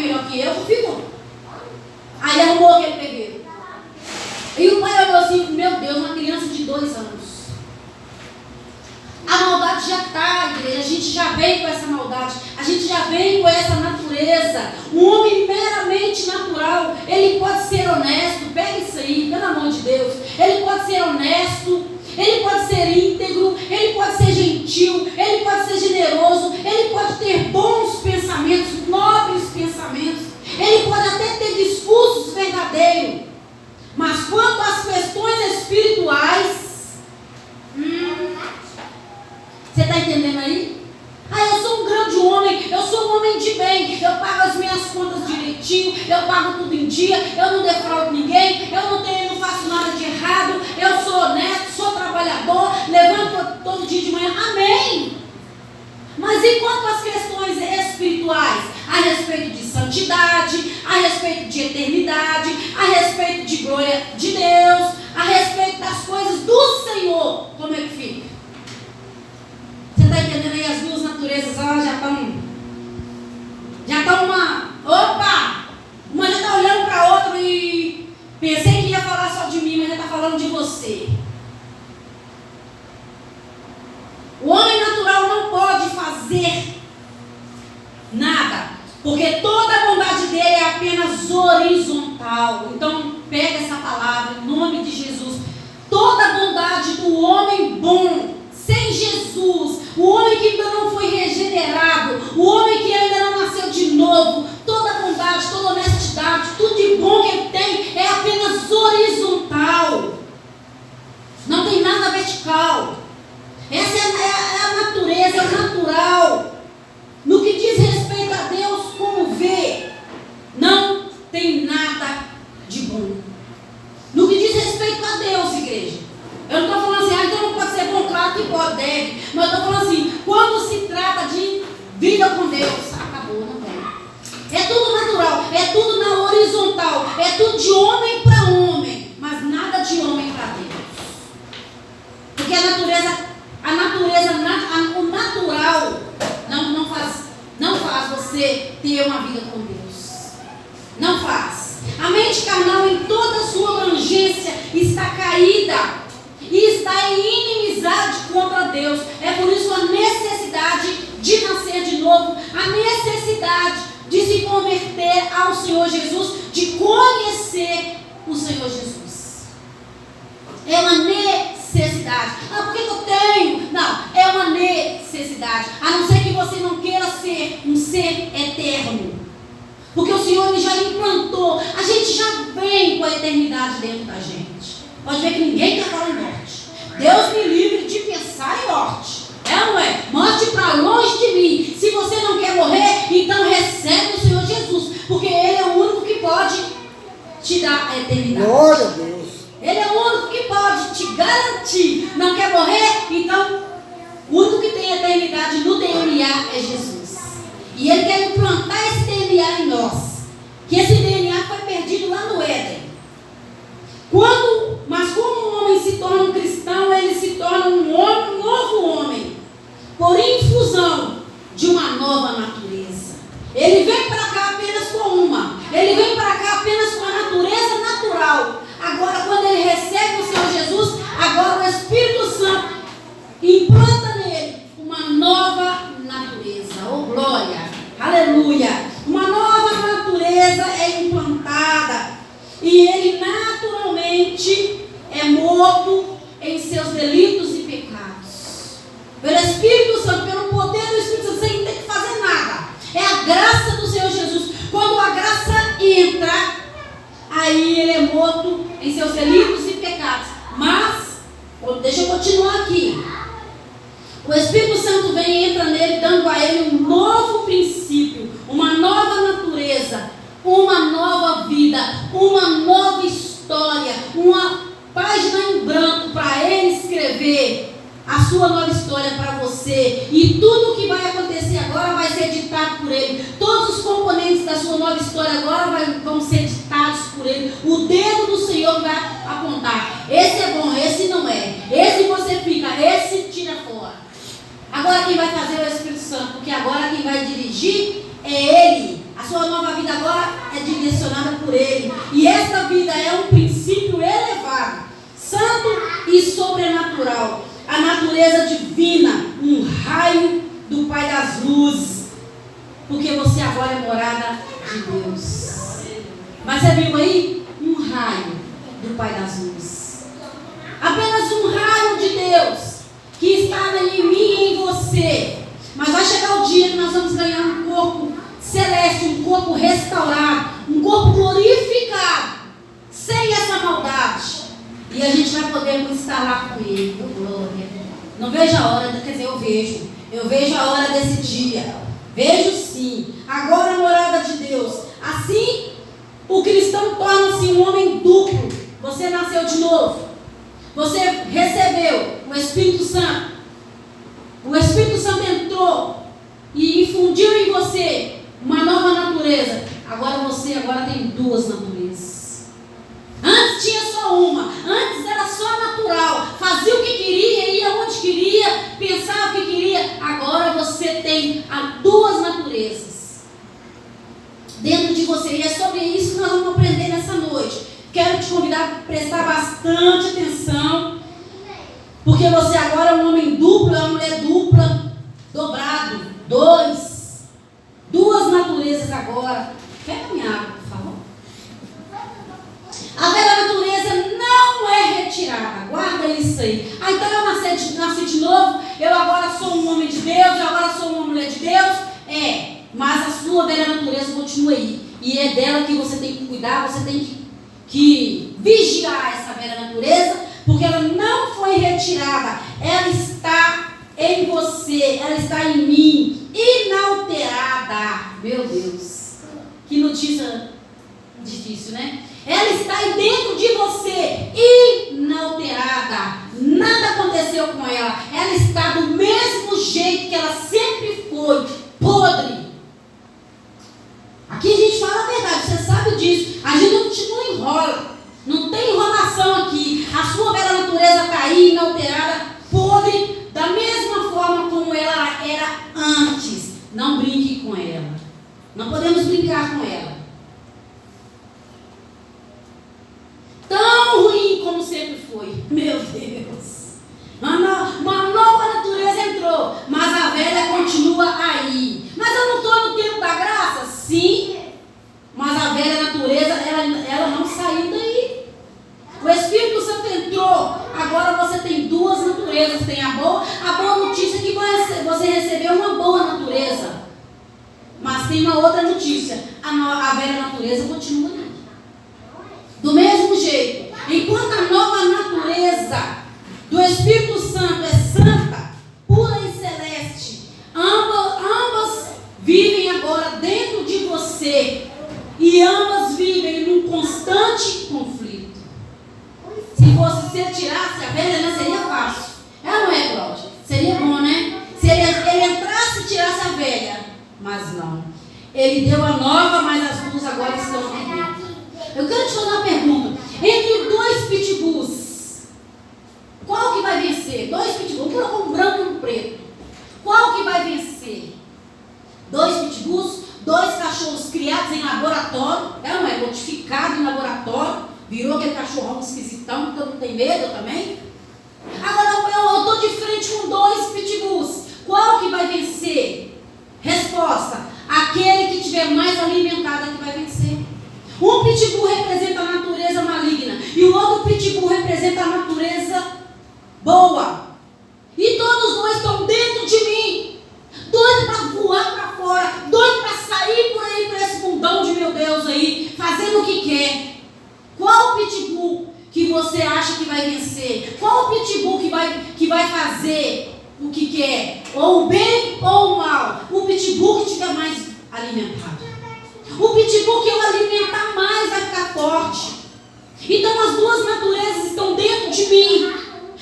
melhor que eu fico. Aí arrumou aquele pegueiro. E o pai olhou assim, meu Deus, uma criança de 2 anos. A maldade já está, igreja, a gente já vem com essa maldade, a gente já vem com essa natureza. Um homem meramente natural, ele pode ser honesto, pega isso aí, pelo amor de Deus. Ele pode ser honesto, ele pode ser íntegro, ele pode ser gentil, ele pode ser generoso, ele pode ter bons pensamentos, nobres pensamentos, ele pode até ter discursos verdadeiros. Mas quanto às questões espirituais, você está entendendo aí? Eu sou um grande homem, eu sou um homem de bem, eu pago as minhas contas direitinho, eu pago tudo em dia, eu não defraudo ninguém, eu não faço nada de errado, eu sou honesto, sou trabalhador, levanto todo dia de manhã, amém? Mas e quanto às questões espirituais? A respeito de santidade, a respeito de eternidade, a respeito de glória de Deus, a respeito das coisas do Senhor, como é que fica? Você está entendendo aí? As duas naturezas já estão uma já está olhando para a outra e pensei que ia falar só de mim, mas já está falando de você. O homem natural não pode fazer nada, porque toda a bondade dele é apenas horizontal. Então pega essa palavra em nome de Jesus. Toda a bondade do homem bom, sem Jesus, o homem que ainda não foi regenerado, o homem que ainda não nasceu de novo, toda a bondade, toda a honestidade, tudo de bom que ele tem é apenas horizontal. Não tem nada vertical. Essa é a natureza, é o natural. No que diz respeito a Deus, como vê, não tem nada de bom. No que diz respeito a Deus, igreja, eu não estou falando assim, então não pode ser bom, claro que pode, deve. Mas eu estou falando assim, quando se trata de vida com Deus, acabou, não tem. É tudo natural, é tudo na horizontal, é tudo de homem para homem, mas nada de homem para Deus. Porque o natural não faz você ter uma vida com Deus. Não faz. A mente carnal em toda a sua abrangência está caída e está em inimizade contra Deus. É por isso a necessidade de nascer de novo, a necessidade de se converter ao Senhor Jesus, de conhecer o Senhor Jesus. É uma necessidade. Por que eu tenho? Não, é uma necessidade. A não ser que você não queira ser um ser eterno. Porque o Senhor já implantou. A gente já vem com a eternidade dentro da gente. Pode ver que ninguém quer falar em morte. Deus me livre de pensar em morte. É ou não é? Morte para longe de mim. Se você não quer morrer, então recebe o Senhor Jesus. Porque Ele é o único que pode te dar a eternidade. Glória a Deus. Ele é o único que pode te garantir. Não quer morrer? Então, o único que tem eternidade no DNA é Jesus. E Ele quer implantar esse DNA em nós. Que esse DNA foi perdido lá no Éden. Mas como um homem se torna um cristão, ele se torna um novo homem. Por infusão de uma nova natureza. Ele vem para cá apenas com uma. Ele vem para cá apenas com a natureza natural. Agora, quando ele recebe o Senhor Jesus, agora o Espírito Santo implanta nele uma nova natureza. Oh, glória! Aleluia! Uma nova natureza é implantada. E ele naturalmente é morto em seus delitos e pecados. Pelo Espírito Santo, pelo poder do Espírito Santo, você não tem que fazer nada. É a graça do Senhor Jesus. Quando a graça entra, aí ele é morto em seus delitos e pecados. Mas, deixa eu continuar aqui. O Espírito Santo vem e entra nele, dando a ele um novo princípio, uma nova natureza, uma nova vida, uma nova história, uma página em branco para ele escrever a sua nova história para você. E tudo o que vai acontecer agora vai ser ditado por ele. Todos os componentes da sua nova história agora vão ser ditados por ele. O dedo do Senhor vai apontar. Esse é bom, esse não é. Esse você fica, esse tira fora. Agora quem vai fazer é o Espírito Santo, porque agora quem vai dirigir é Ele. A sua nova vida agora Porque você agora é morada de Deus. Mas você viu aí? Um raio do Pai das Luzes. Apenas um raio de Deus que está em mim e em você. Mas vai chegar o dia que nós vamos ganhar um corpo celeste, um corpo restaurado, um corpo glorificado, sem essa maldade. E a gente vai poder estar lá com Ele. Oh, glória. Não vejo a hora, quer dizer, eu vejo a hora desse dia. Vejo sim. Agora a morada de Deus. Assim, o cristão torna-se um homem duplo. Você nasceu de novo. Você recebeu o Espírito Santo. O Espírito Santo entrou e infundiu em você uma nova natureza. Agora você tem duas naturezas. Antes tinha só uma. Antes era só natural. Fazia o que queria, ia onde queria, pensava o que queria. Agora você tem as duas naturezas dentro de você. E é sobre isso que nós vamos aprender nessa noite. Quero te convidar a prestar bastante atenção. Porque você agora é um homem duplo, é uma mulher dupla, dobrado, duas naturezas agora. Pega minha água, por favor. A velha natureza não é retirada. Guarda isso aí. Então eu nasci de novo, eu agora sou um homem de Deus, eu agora sou uma mulher de Deus. Mas a sua velha natureza continua aí. E é dela que você tem que cuidar, você tem que vigiar essa velha natureza, porque ela não foi retirada. Ela está em você, ela está em mim, inalterada. Meu Deus, que notícia difícil, né? Ela está aí dentro de você, inalterada. Nada aconteceu com ela. Ela está do mesmo jeito que ela sempre foi, podre. Aqui a gente fala a verdade, você sabe disso. A gente não enrola. Não tem enrolação aqui. A sua velha natureza está aí, inalterada, podre, da mesma forma como ela era antes. Não brinque com ela. Não podemos brincar com ela. Tão ruim como sempre foi. Meu Deus. Uma nova natureza entrou, mas a velha continua aí. Mas eu não estou no tempo da graça? Sim. Mas a velha natureza, ela não saiu daí. O Espírito Santo entrou. Agora você tem duas naturezas. Tem a boa notícia que você recebeu uma boa natureza. Mas tem uma outra notícia. A velha natureza continua aí. Do mesmo jeito, enquanto a nova natureza do Espírito Santo é santa, pura e celeste, ambas vivem agora dentro de você e ambas vivem num constante conflito. Se você tirasse a velha, não seria fácil. Ela não é, Cláudia? Seria bom, né? Se ele entrasse e tirasse a velha, mas não. Ele deu a nova, mas as duas agora estão aqui dentro. Eu quero te fazer uma pergunta. Entre dois pitbulls, qual que vai vencer? Dois pitbulls, um branco e um preto. Qual que vai vencer? Dois pitbulls, dois cachorros criados em laboratório. Ela não é modificado em laboratório. Virou aquele cachorrão esquisitão, que eu não tenho medo, eu também. Agora eu estou de frente com dois pitbulls. Qual que vai vencer? Resposta: aquele que estiver mais alimentado é que vai vencer. Um pitbull representa a natureza maligna e o outro pitbull representa a natureza boa. E todos dois estão dentro de mim, doido para voar para fora, doido para sair por aí, para esse mundão de meu Deus aí, fazendo o que quer. Qual pitbull que você acha que vai vencer? Qual pitbull que vai fazer o que quer? Ou o bem ou o mal? O pitbull que estiver mais alimentado. O pitbull que eu alimentar mais vai ficar forte. Então as duas naturezas estão dentro de mim.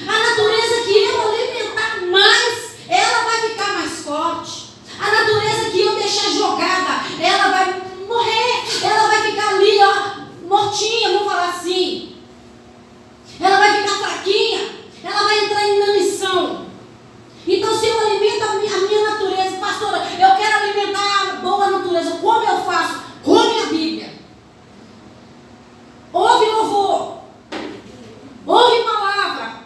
A natureza que eu alimentar mais, ela vai ficar mais forte. A natureza que eu deixar jogada, ela vai morrer. Ela vai ficar ali, mortinha, vamos falar assim. Ela vai ficar fraquinha. Ela vai entrar em inanição. Então, se eu alimento a minha natureza, pastora, eu quero alimentar a boa natureza, como eu faço? Come a Bíblia. Ouve louvor. Ouve palavra.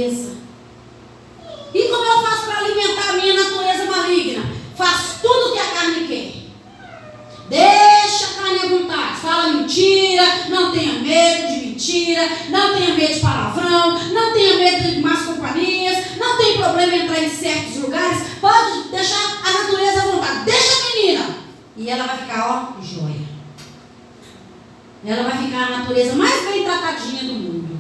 natureza. E como eu faço para alimentar a minha natureza maligna? Faço tudo o que a carne quer. Deixa a carne à vontade. Fala mentira, não tenha medo de mentira, não tenha medo de palavrão, não tenha medo de más companhias, não tem problema entrar em certos lugares. Pode deixar a natureza à vontade. Deixa a menina. E ela vai ficar, ó, joia. Ela vai ficar a natureza mais bem tratadinha do mundo.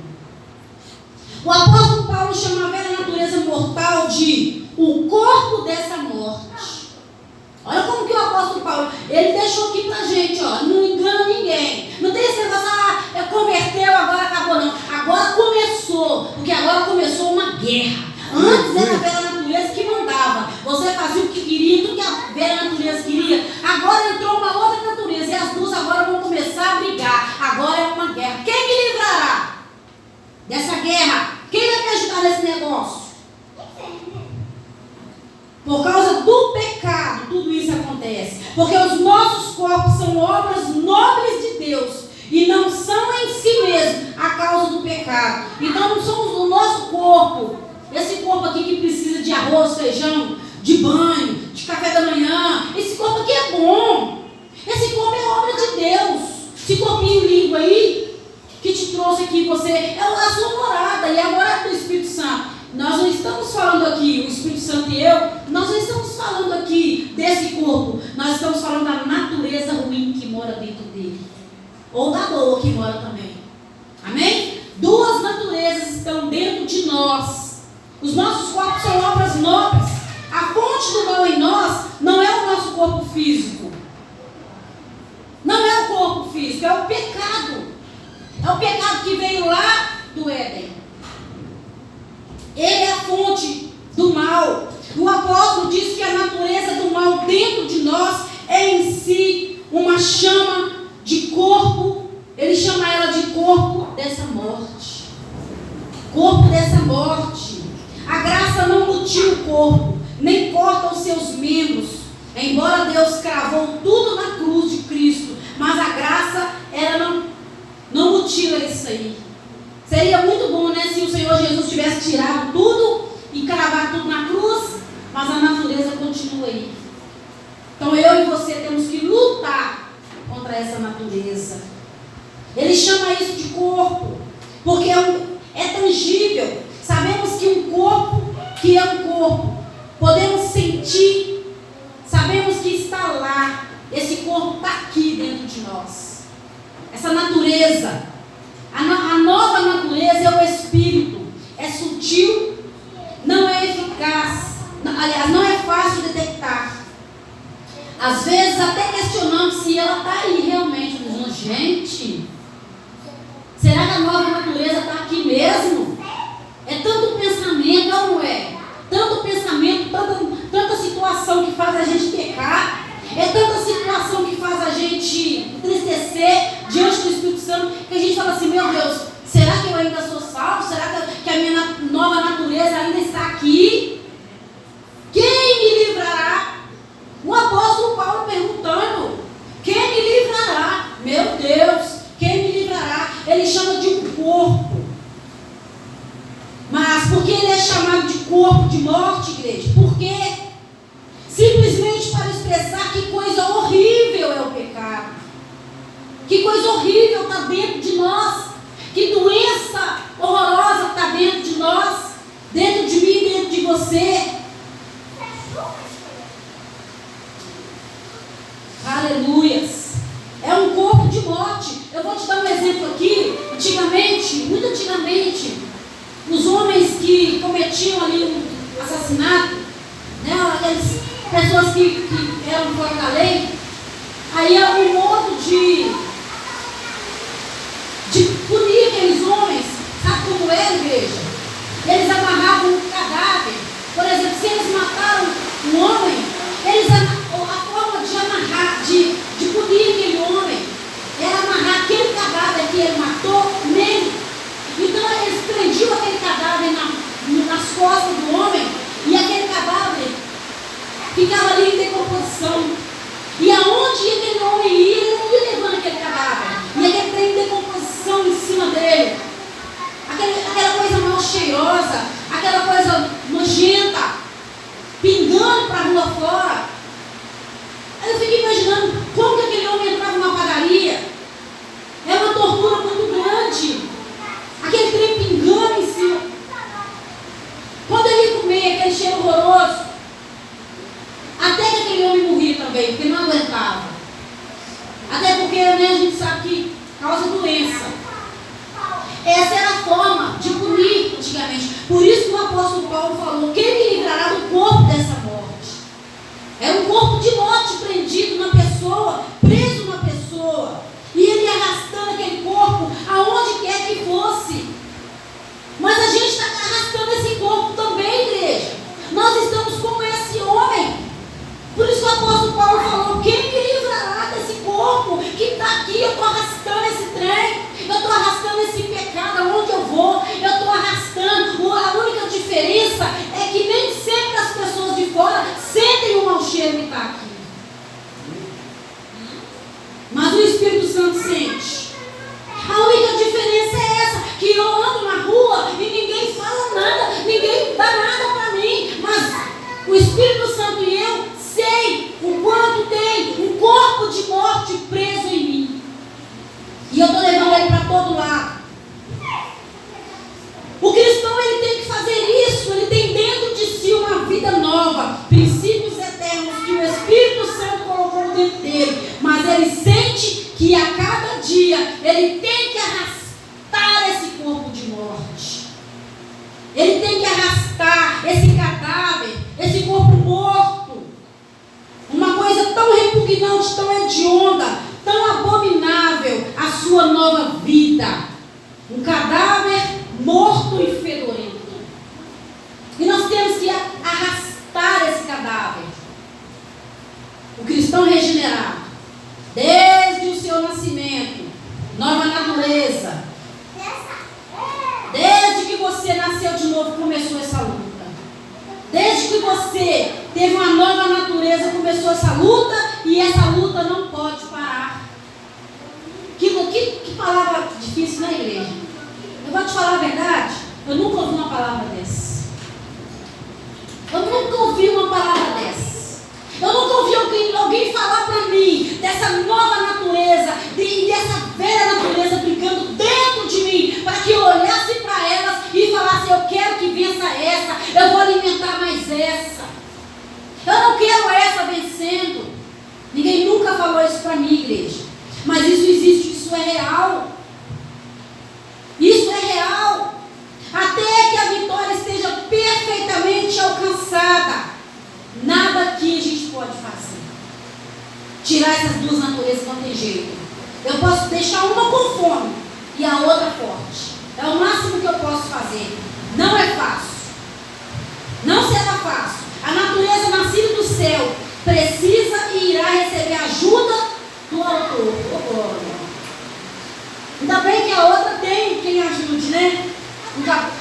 O apóstolo Paulo chama a velha natureza mortal de o corpo dessa morte. Olha como que o apóstolo Paulo, ele deixou aqui pra gente, ó, não engana ninguém. Não tem esse negócio, converteu, agora acabou, não. Agora começou, porque agora começou uma guerra. Antes era a velha natureza que mandava. Você fazia o que queria, tudo que a velha natureza queria. Agora entrou uma outra natureza e as duas agora vão começar a brigar. Agora é uma guerra. Quem me livrará dessa guerra? Quem vai me ajudar nesse negócio? Por causa do pecado, tudo isso acontece. Porque os nossos corpos são obras nobres de Deus e não são em si mesmos a causa do pecado. Então não somos o nosso corpo, esse corpo aqui que precisa de arroz, feijão, de banho, de café da manhã. Esse corpo aqui é bom. Esse corpo é obra de Deus. Esse corpinho lindo aí, que te trouxe aqui, você é a sua morada e a morada do Espírito Santo. Nós não estamos falando aqui, o Espírito Santo e eu, nós não estamos falando aqui desse corpo. Nós estamos falando da natureza ruim que mora dentro dele. Ou da boa que mora também. Amém? Duas naturezas estão dentro de nós. Os nossos corpos são obras nobres. A fonte do mal em nós não é o nosso corpo físico. Não é o corpo físico, é o pecado. É o pecado que veio lá do Éden. Ele é a fonte do mal. O apóstolo diz que a natureza do mal dentro de nós é em si uma chama de corpo. Ele chama ela de corpo dessa morte. Corpo dessa morte. A graça não mutia o corpo, nem corta os seus membros. Embora Deus cravou tudo na cruz de Cristo, mas a graça, ela não mutila isso aí. Seria muito bom, né, se o Senhor Jesus tivesse tirado tudo e cravado tudo na cruz, mas a natureza continua aí. Então eu e você temos que lutar contra essa natureza. Ele chama isso de corpo, porque é tangível. Sabemos que um corpo, que é um corpo, podemos sentir, sabemos que está lá. Esse corpo está aqui dentro de nós. Essa natureza. A nova natureza é o Espírito. É sutil, não é eficaz. Aliás, não é fácil de detectar. Às vezes até questionamos se ela está aí realmente. Dizendo, gente, será que a nova natureza está aqui mesmo? É tanto pensamento, ou não é? Tanto pensamento, tanta situação que faz a gente pecar. É tanta situação que faz a gente entristecer diante do Espírito Santo, que a gente fala assim, meu Deus, será que eu ainda sou salvo? Será que a minha nova natureza ainda está aqui? Quem me livrará? O apóstolo Paulo perguntando, quem me livrará? Meu Deus, quem me livrará? Ele chama de um corpo. Mas por que ele é chamado de corpo de morte, igreja? Por quê? Simplesmente para expressar que coisa horrível é o pecado. Que coisa horrível está dentro de nós. Que doença horrorosa está dentro de nós. Dentro de mim, dentro de você. Aleluias. É um corpo de morte. Eu vou te dar um exemplo aqui. Antigamente, muito antigamente, os homens que cometiam ali um assassinato, né, aquelas pessoas que eram fora da lei, aí é um modo de punir aqueles homens. Sabe como é, igreja? Eles amarravam um cadáver. Por exemplo, se eles mataram um homem, a forma de amarrar, de punir aquele homem, era amarrar aquele cadáver que ele matou nele. Então eles prendiam aquele cadáver nas costas do homem, e aquele cadáver ficava ali em decomposição. E aonde aquele homem ia, ele não ia levando aquele cadáver. E aquele trem em decomposição em cima apóstolo Paulo falou: quem me livrará do corpo dessa morte? Era um corpo de morte prendido na pessoa, preso na pessoa. E ele arrastando aquele corpo aonde quer que fosse. Mas a gente está arrastando esse corpo também, igreja. Nós estamos como esse homem. Por isso que o apóstolo Paulo falou: quem me livrará desse corpo que está aqui? Eu estou arrastando esse trem, eu estou arrastando esse pecado aonde eu vou, eu estou arrastando. A única diferença é que nem sempre as pessoas de fora sentem o mau cheiro que está aqui. Mas o Espírito Santo sente. A única diferença é essa, que eu ando na rua e ninguém fala nada, ninguém dá nada para mim, mas o Espírito Santo e eu sei o quanto tem um corpo de morte preso em mim. E eu estou levando ele para todo lado. O cristão, ele tem que fazer isso, ele tem dentro de si uma vida nova, princípios eternos que o Espírito Santo colocou dentro dele, mas ele sente que a cada dia ele tem que arrastar esse corpo de morte. Ele tem que arrastar esse cadáver, esse corpo morto. Uma coisa tão repugnante, tão hedionda, tão abominável, a sua nova vida. Um cadáver morto e fedorento. E nós temos que arrastar esse cadáver. O cristão regenerado, desde o seu nascimento, nova natureza. Desde que você nasceu de novo, começou essa luta. Desde que você teve uma nova natureza, começou essa luta, e essa luta não pode parar. Que palavra difícil na igreja. Eu vou te falar a verdade, eu nunca ouvi uma palavra dessa. Eu nunca ouvi uma palavra dessa. Eu nunca ouvi alguém falar para mim dessa nova natureza, dessa velha natureza brincando dentro de mim, para que eu olhasse para elas e falasse: eu quero que vença essa, eu vou alimentar mais essa. Eu não quero essa vencendo. Ninguém nunca falou isso para mim, igreja. Mas isso existe, isso é real. Isso é real. Até que a vitória esteja perfeitamente alcançada, nada aqui a gente pode fazer. Tirar essas duas naturezas não tem jeito. Eu posso deixar uma com fome e a outra forte. É o máximo que eu posso fazer. Não é fácil. Não será fácil. A natureza nascida do céu precisa e irá receber ajuda do autor. Ainda bem que a outra tem quem ajude, né?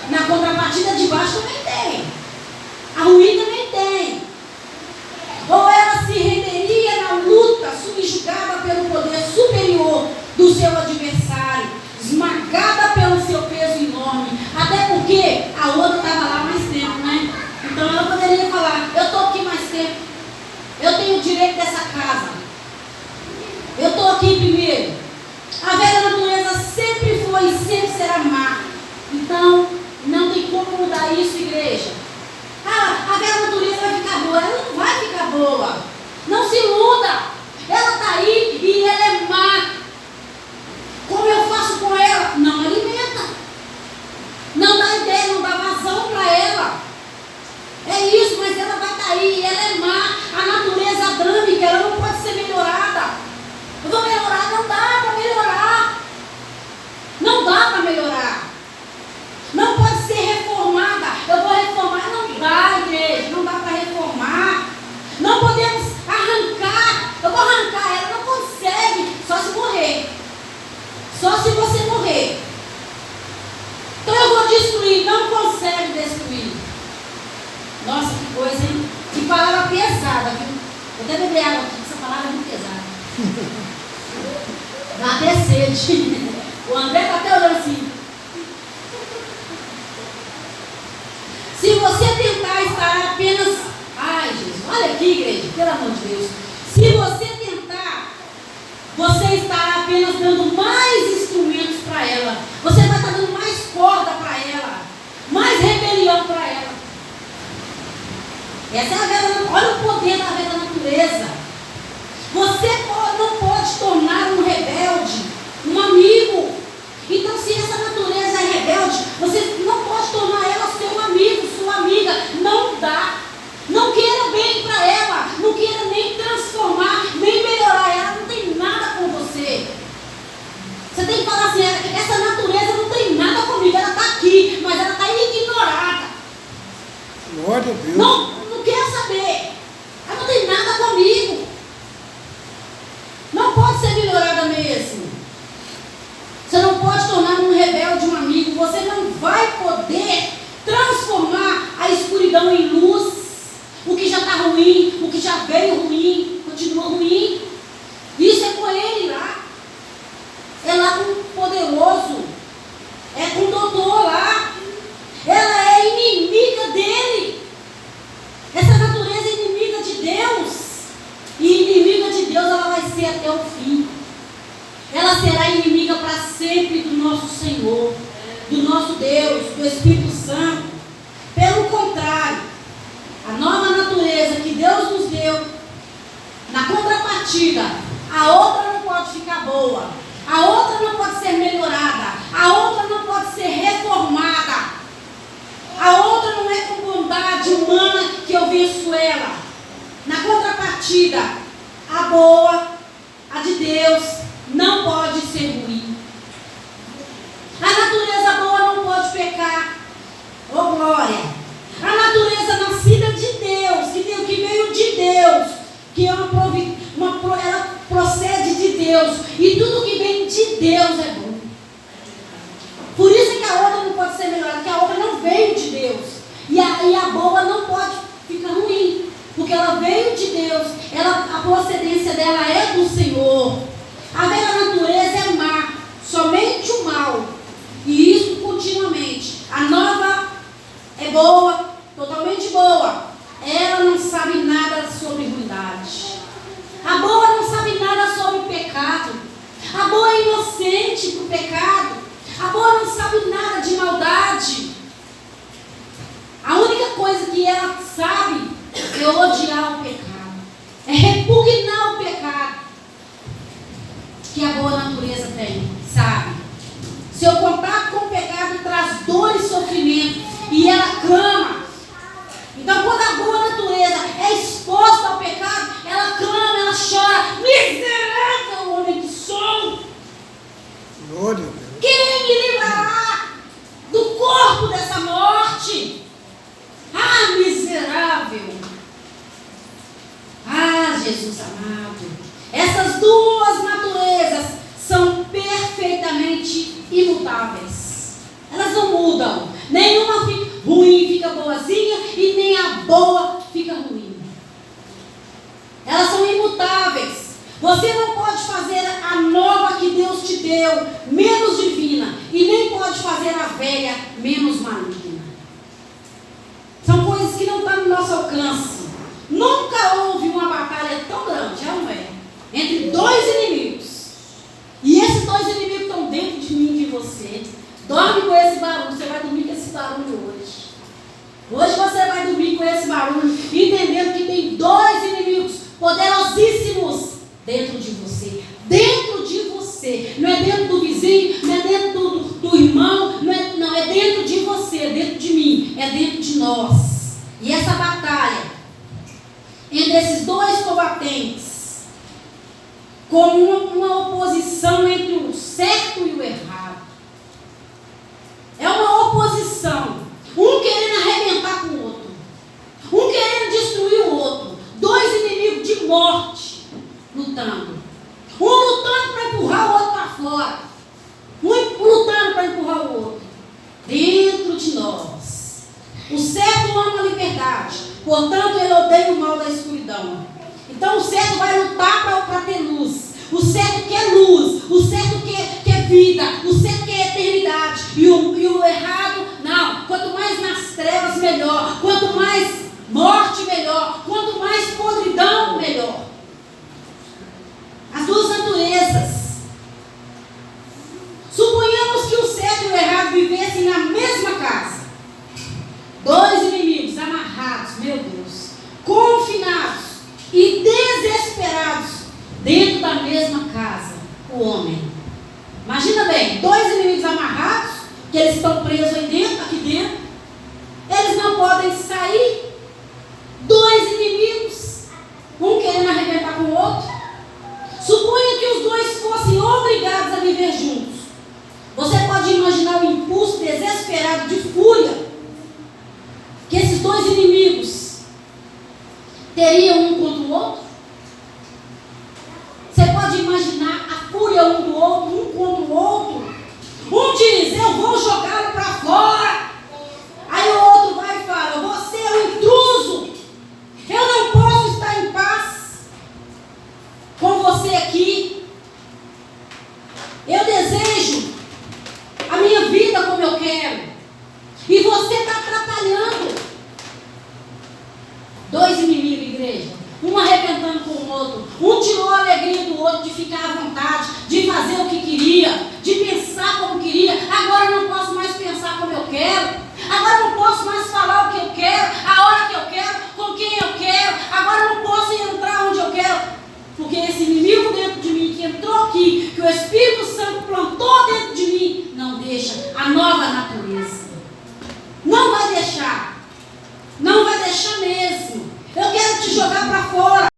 Na contrapartida de baixo também tem. A ruim também tem. Ou ela se renderia na luta, subjugada pelo poder superior do seu adversário, esmagada pelo seu peso enorme. Até porque a outra estava lá mais tempo, né? Então ela poderia falar: eu estou aqui mais tempo, eu tenho o direito dessa casa, eu estou aqui primeiro. A velha natureza sempre foi e sempre será má. Então não tem como mudar isso, igreja. A velha natureza vai ficar boa. Ela não vai ficar boa. Não se iluda. Ela está aí e ela é má. Como eu faço com ela? Não alimenta. Não dá ideia, não dá vazão para ela. É isso, mas ela vai estar aí e ela é má. A natureza adâmica, ela não pode ser melhorada. Eu vou melhorar, não dá para melhorar. Não dá para melhorar. Não pode ser reformada. Eu vou reformar, não dá, igreja. Não dá para reformar. Não podemos arrancar. Eu vou arrancar ela, não consegue. Só se morrer. Só se você morrer. Então eu vou destruir. Não consegue destruir. Nossa, que coisa, hein? Que palavra pesada, viu? Eu até beber água aqui, essa palavra é muito pesada. Dá até sede. O André está até olhando assim. Se você tentar estar apenas... Ai, Jesus, olha aqui, igreja, pelo amor de Deus. Se você tentar, você estará apenas dando mais instrumentos para ela. Você vai estar dando mais corda para ela. Mais rebelião para ela. Essa é a velha, olha o poder da velha natureza. Você não pode tornar um rebelde um amigo. Então, se essa natureza é rebelde, você não pode tornar ela seu amigo, sua Glória a Deus. Não quer saber. Ela não tem nada comigo. Não pode ser melhorada mesmo. Você não pode tornar um rebelde um amigo. Você não vai poder transformar a escuridão em luz. O que já está ruim, o que já veio ruim, continua ruim. Isso é com ele lá. É lá com o poderoso. É com o doutor lá. Ela é inimiga dele. Essa natureza é inimiga de Deus. E inimiga de Deus ela vai ser até o fim. Ela será inimiga para sempre do nosso Senhor, do nosso Deus, do Espírito Santo. Pelo contrário, a nova natureza que Deus nos deu, na contrapartida, a outra não pode ficar boa, a outra não pode ser melhorada, a outra não pode ser reformada, a outra não é com bondade humana que eu venço ela. Na contrapartida, a boa, a de Deus, não pode ser ruim. A natureza boa não pode pecar. Oh glória! A natureza nascida de Deus, que veio de Deus, que é ela procede de Deus, e tudo que vem de Deus é bom. Por isso é que a outra não pode ser melhorada, porque a outra não veio de Deus, e a boa não pode ficar ruim, porque ela veio de Deus, a procedência dela é do Senhor. A velha natureza é má, somente o mal, e isso continuamente. A nova é boa, totalmente boa. Ela não sabe nada sobre ruindade. A boa não sabe nada sobre pecado. A boa é inocente para o pecado. A boa não sabe nada de maldade. A única coisa que ela sabe é odiar o pecado, é repugnar o pecado. Que a boa natureza tem, sabe? Seu contato com o pecado traz dor e sofrimento, e ela clama. Então, quando a boa natureza é exposta ao pecado, ela clama, ela chora: miserável homem que sou! Glória a Deus. Quem me livrará do corpo dessa morte? Ah, miserável! Ah, Jesus amado! Essas duas naturezas são perfeitamente imutáveis. Elas não mudam. Nenhuma fica ruim, fica boazinha, e nem a boa fica ruim. Elas são imutáveis. Você não pode fazer a nova que Deus te deu menos divina, e nem pode fazer a velha menos maligna. São coisas que não estão no nosso alcance. Nunca houve uma batalha tão grande, não é? Entre dois inimigos. E esses dois inimigos estão dentro de mim e de você. Dorme com esse barulho. Você vai dormir com esse barulho hoje. Hoje você vai dormir com esse barulho, entendendo que tem dois inimigos poderosíssimos dentro de você. Dentro de você. Não é dentro do vizinho, não é dentro do irmão, não é dentro de você, é dentro de mim, é dentro de nós. E essa batalha entre esses dois combatentes, como uma oposição entre o certo e o errado. É uma oposição. Um querendo arrebentar com o outro. Um querendo destruir o outro. Dois inimigos de morte lutando. Um lutando para empurrar o outro para fora. Um lutando para empurrar o outro. Dentro de nós. O certo ama a liberdade. Portanto, ele odeia o mal da escuridão. Então o certo vai lutar para ter luz. O certo quer luz. O certo quer vida. O certo quer eternidade. E o errado, não. Quanto mais nas trevas, melhor. Quanto mais morte, melhor. Quanto mais podridão, melhor. As duas naturezas. Suponhamos que o certo e o errado vivessem na mesma casa. Dois inimigos amarrados, meu Deus, confinados e desesperados dentro da mesma casa, o homem. Imagina bem, dois inimigos amarrados, que eles estão presos aí dentro, aqui dentro. Eles não podem sair. Dois inimigos, um querendo arrebentar com o outro. Suponha que os dois fossem obrigados a viver juntos. Você pode imaginar o impulso desesperado de fúria que esses dois inimigos teria um contra o outro? Você pode imaginar a fúria um do outro, um contra o outro? Um diz, eu vou jogá-lo para fora. Aí o outro vai e fala, você é um intruso. Eu não posso estar em paz com você aqui. Eu desejo a minha vida como eu quero. E você está atrapalhando. Dois inimigos, igreja. Um arrebentando com o outro. Um tirou a alegria do outro de ficar à vontade, de fazer o que queria, de pensar como queria. Agora eu não posso mais pensar como eu quero. Agora eu não posso mais falar o que eu quero, a hora que eu quero, com quem eu quero. Agora eu não posso entrar onde eu quero. Porque esse inimigo dentro de mim que entrou aqui, que o Espírito Santo plantou dentro de mim, não deixa a nova natureza.